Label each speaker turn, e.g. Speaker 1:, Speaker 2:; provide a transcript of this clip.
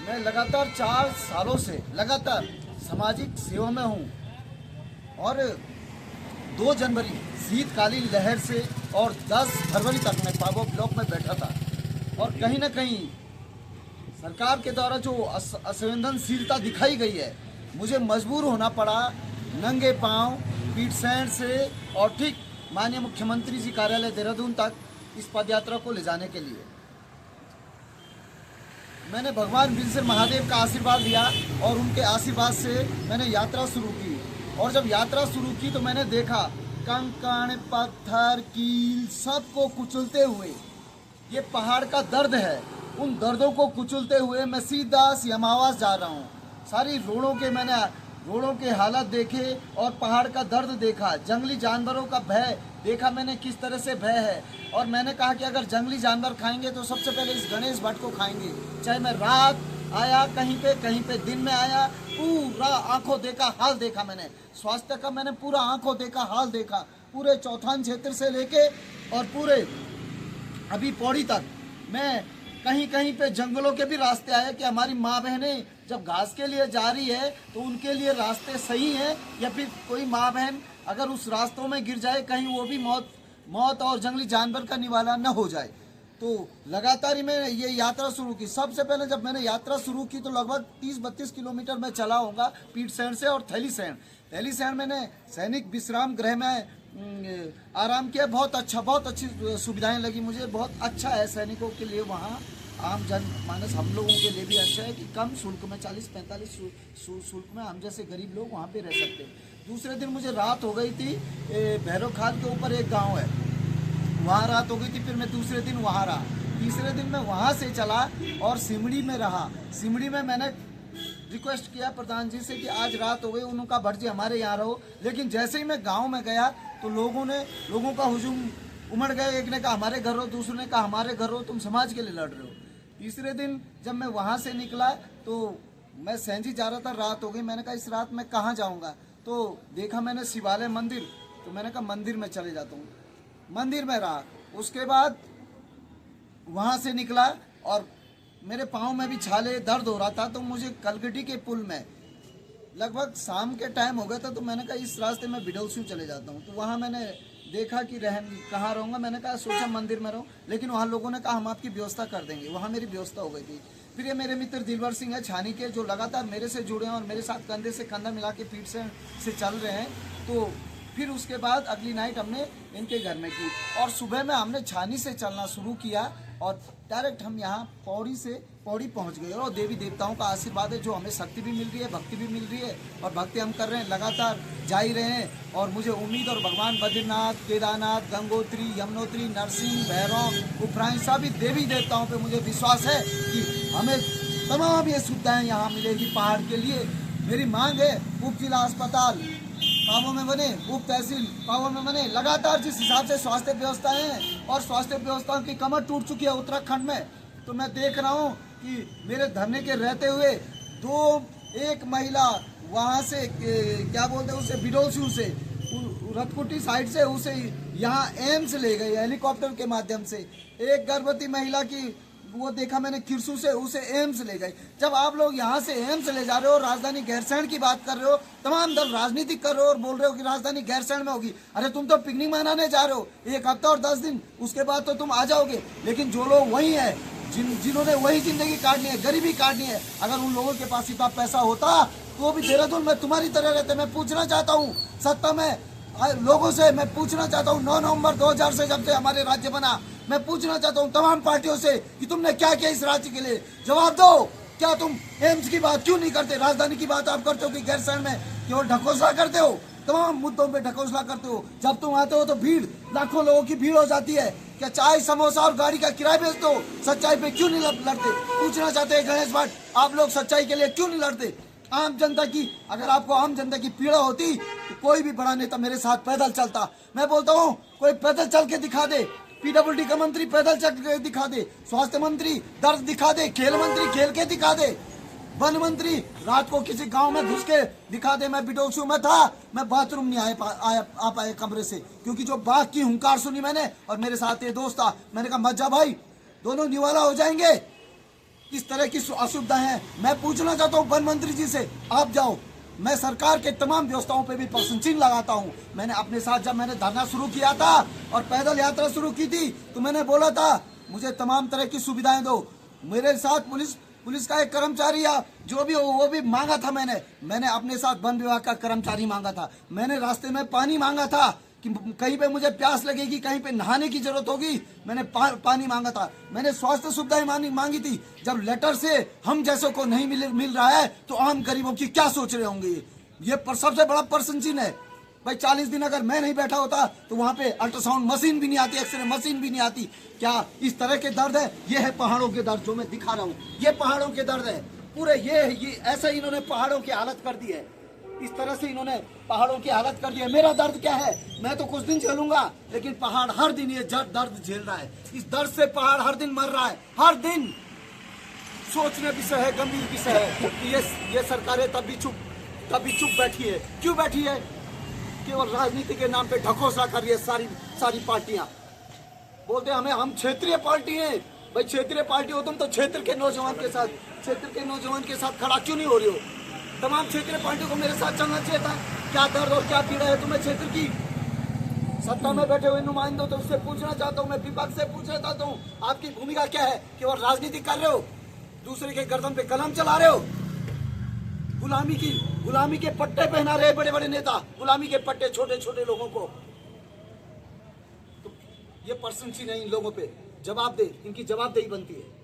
Speaker 1: मैं लगातार 4 सालों से लगातार सामाजिक सेवा में हूँ और 2 जनवरी शीतकालीन लहर से और 10 फरवरी तक मैं पाबो ब्लॉक में बैठा था और कहीं ना कहीं सरकार के द्वारा जो असंवेदनशीलता दिखाई गई है, मुझे मजबूर होना पड़ा नंगे पांव पीठ सैंड से और ठीक माननीय मुख्यमंत्री जी कार्यालय देहरादून तक इस पदयात्रा को ले जाने के लिए। मैंने भगवान विंसर महादेव का आशीर्वाद लिया और उनके आशीर्वाद से मैंने यात्रा शुरू की और जब यात्रा शुरू की तो मैंने देखा कंकड़ पत्थर कील सबको कुचलते हुए, ये पहाड़ का दर्द है, उन दर्दों को कुचलते हुए मैं सीधा सियामावास जा रहा हूँ। सारी रोडों के हालत देखे और पहाड़ का दर्द देखा, जंगली जानवरों का भय देखा मैंने किस तरह से भय है। और मैंने कहा कि अगर जंगली जानवर खाएंगे तो सबसे पहले इस गणेश भट्ट को खाएंगे। चाहे मैं रात आया कहीं पे दिन में आया, पूरा आंखों देखा हाल देखा मैंने, स्वास्थ्य का मैंने पूरा आंखों देखा हाल देखा, पूरे चौथान क्षेत्र से लेके और पूरे अभी पौड़ी तक। मैं कहीं पे जंगलों के भी रास्ते आए कि हमारी माँ बहनें जब घास के लिए जा रही है तो उनके लिए रास्ते सही हैं या फिर कोई माँ बहन अगर उस रास्तों में गिर जाए कहीं वो भी मौत और जंगली जानवर का निवाला न हो जाए। तो लगातार ही मैंने ये यात्रा शुरू की। सबसे पहले जब मैंने यात्रा शुरू की तो लगभग 30-32 किलोमीटर मैं चला होगा पीठ सैंड से और थैली सैंड मैंने सैनिक विश्राम गृह में आराम किया। बहुत अच्छी सुविधाएं लगी मुझे, बहुत अच्छा है सैनिकों के लिए। वहाँ आम जन मानस हम लोगों के लिए भी अच्छा है कि कम शुल्क में 40-45 शुल्क में हम जैसे गरीब लोग वहाँ पे रह सकते हैं। दूसरे दिन मुझे रात हो गई थी, भैरव खाल के ऊपर एक गांव है, वहाँ रात हो गई थी। फिर मैं दूसरे दिन वहाँ रहा, तीसरे दिन मैं वहाँ से चला और सिमड़ी में रहा। सिमड़ी में मैंने रिक्वेस्ट किया प्रधान जी से कि आज रात हो गई, उनका भट्ट जी हमारे यहाँ रहो। लेकिन जैसे ही मैं गाँव में गया तो लोगों का हुजूम उमड़ गए। एक ने कहा हमारे घर हो, दूसरे ने कहा हमारे घर हो, तुम समाज के लिए लड़ रहे हो। तीसरे दिन जब मैं वहाँ से निकला तो मैं सैंजी जा रहा था, रात हो गई। मैंने कहा इस रात मैं कहाँ जाऊँगा, तो देखा मैंने शिवालय मंदिर, तो मैंने कहा मंदिर में चले जाता हूँ। मंदिर में रहा, उसके बाद वहाँ से निकला और मेरे पाँव में भी छाले दर्द हो रहा था। तो मुझे कलगटी के पुल में लगभग शाम के टाइम हो गया था, तो मैंने कहा इस रास्ते में बिडौसू चले जाता हूँ। तो वहाँ मैंने देखा कि कहाँ रहूँगा। मैंने कहा सोचा मंदिर में रहूँ, लेकिन वहाँ लोगों ने कहा हम आपकी व्यवस्था कर देंगे। वहाँ मेरी व्यवस्था हो गई थी। फिर ये मेरे मित्र दिलवर सिंह है छानी के, जो लगातार मेरे से जुड़े हैं और मेरे साथ कंधे से कंधा मिला के पीठ से चल रहे हैं। तो फिर उसके बाद अगली नाइट हमने इनके घर में की और सुबह में हमने छानी से चलना शुरू किया और डायरेक्ट हम यहाँ पौड़ी पहुँच गए। और देवी देवताओं का आशीर्वाद है, जो हमें शक्ति भी मिल रही है, भक्ति भी मिल रही है और भक्ति हम कर रहे हैं, लगातार जा ही रहे हैं। और मुझे उम्मीद और भगवान बद्रीनाथ, केदारनाथ, गंगोत्री, यमुनोत्री, नरसिंह, भैरव, उपराई सभी देवी देवताओं पे मुझे विश्वास है कि हमें तमाम ये सुविधाएं यहाँ मिलेगी पहाड़ के लिए। मेरी मांग है उप जिला अस्पताल पावों में बने, उप तहसील पावों में बने। लगातार जिस हिसाब से स्वास्थ्य व्यवस्थाएं हैं और स्वास्थ्य व्यवस्थाओं की कमर टूट चुकी है उत्तराखंड में, तो मैं देख रहा हूँ कि मेरे धरने के रहते हुए एक महिला वहाँ से क्या बोलते हैं उसे बिडोसू से रतकुटी साइड से उसे यहाँ एम्स ले गई हेलीकॉप्टर के माध्यम से। एक गर्भवती महिला की वो देखा मैंने किरसू से, उसे एम्स ले गए। जब आप लोग यहाँ से एम्स ले जा रहे हो, राजधानी गैरसैंण की बात कर रहे हो, तमाम दल राजनीति कर रहे हो और बोल रहे हो कि राजधानी गैरसैंण में होगी। अरे तुम तो पिकनिक मनाने जा रहे हो 1 हफ्ता और 10 दिन, उसके बाद तो तुम आ जाओगे। लेकिन जो लोग वही है जिन्होंने वही जिंदगी काटनी है, गरीबी काटनी है, अगर उन लोगों के पास इतना पैसा होता तो भी देहरादून में तुम्हारी तरह रहते। मैं पूछना चाहता हूँ सत्ता में लोगों से, मैं पूछना चाहता हूँ 9 नवंबर 2000 से जब से हमारे राज्य बना, मैं पूछना चाहता हूँ तमाम पार्टियों से कि तुमने क्या किया इस राज्य के लिए, जवाब दो। क्या तुम एम्स की बात क्यों नहीं करते? राजधानी की बात आप करते हो कि गैरसैंण में केवल ढकोसला करते हो, तमाम मुद्दों पे ढकोसला करते हो। जब तुम आते हो तो भीड़, लाखों लोगों की भीड़ हो जाती है। क्या चाय समोसा और गाड़ी का किराया बेच दो? सच्चाई पे क्यों नहीं लड़ते? पूछना चाहते हैं गणेश भट्ट, आप लोग सच्चाई के लिए क्यों नहीं लड़ते? आम जनता की, अगर आपको आम जनता की पीड़ा होती तो कोई भी बड़ा नेता मेरे साथ पैदल चलता। मैं बोलता हूँ कोई पैदल चल के दिखा दे, पीडब्ल्यूडी का मंत्री पैदल चल के दिखा दे, स्वास्थ्य मंत्री दर्द दिखा दे, खेल मंत्री खेल के दिखा दे, वन मंत्री रात को किसी गांव में घुस के दिखा दे। मैं बिडोसू में था, मैं बाथरूम नहीं आ पाए कमरे से, क्योंकि जो बाघ की हुंकार सुनी मैंने और मेरे साथ ये दोस्त था, मैंने कहा मत जा भाई, दोनों निवाला हो जाएंगे। इस तरह की असुविधाएं हैं। मैं पूछना चाहता हूँ वन मंत्री जी से, आप जाओ, मैं सरकार के तमाम व्यवस्थाओं पे भी प्रश्न चिन्ह लगाता हूँ। मैंने अपने साथ जब मैंने धरना शुरू किया था और पैदल यात्रा शुरू की थी तो मैंने बोला था मुझे तमाम तरह की सुविधाएं दो। मेरे साथ पुलिस का एक कर्मचारी या जो भी हो वो भी मांगा था। मैंने अपने साथ वन विभाग का कर्मचारी मांगा था। मैंने रास्ते में पानी मांगा था कि कहीं पे मुझे प्यास लगेगी, कहीं पे नहाने की जरूरत होगी, मैंने पानी मांगा था। मैंने स्वास्थ्य सुविधाएं मांगी थी। जब लेटर से हम जैसों को नहीं मिल रहा है तो आम गरीबों की क्या सोच रहे होंगे। ये सबसे बड़ा प्रश्न चिन्ह है भाई। 40 दिन अगर मैं नहीं बैठा होता तो वहां पे अल्ट्रासाउंड मशीन भी नहीं आती, एक्सरे मशीन भी नहीं आती। क्या इस तरह के दर्द है? ये है पहाड़ों के दर्द जो मैं दिखा रहा हूँ। ये पहाड़ों के दर्द है पूरे। ये ऐसा इन्होंने पहाड़ों की हालत कर दी है। इस तरह से इन्होंने पहाड़ों की हालत कर दी है। मेरा दर्द क्या है? मैं तो कुछ दिन झेलूंगा, लेकिन पहाड़ हर दिन ये दर्द झेल रहा है। इस दर्द से पहाड़ हर दिन मर रहा है, हर दिन। सोचने विषय है, गंभीर विषय है कि ये सरकारें तब भी चुप बैठी है। क्यों बैठी है? केवल राजनीति के नाम पे ढकोसला कर रही है सारी पार्टियां। बोलते हैं हम क्षेत्रीय पार्टी हैं। भाई क्षेत्रीय पार्टी हो तुम तो क्षेत्र के नौजवान के साथ खड़ा क्यों नहीं हो रही हो? तमाम क्षेत्रीय पार्टियों को मेरे साथ चलना चाहिए था। क्या दर्द और क्या पीड़ा है तुम्हें क्षेत्र की? सत्ता में बैठे हुए नुमाइंदों तो उससे पूछना चाहता हूँ, मैं विपक्ष से पूछना चाहता हूँ, आपकी भूमिका क्या है? केवल राजनीति कर रहे हो, दूसरे के गर्दन पे कलम चला रहे हो, गुलामी के पट्टे पहना रहे बड़े बड़े नेता, गुलामी के पट्टे छोटे छोटे लोगों को। तो ये प्रश्न नहीं इन लोगों पे जवाब दे, इनकी जवाबदेही बनती है।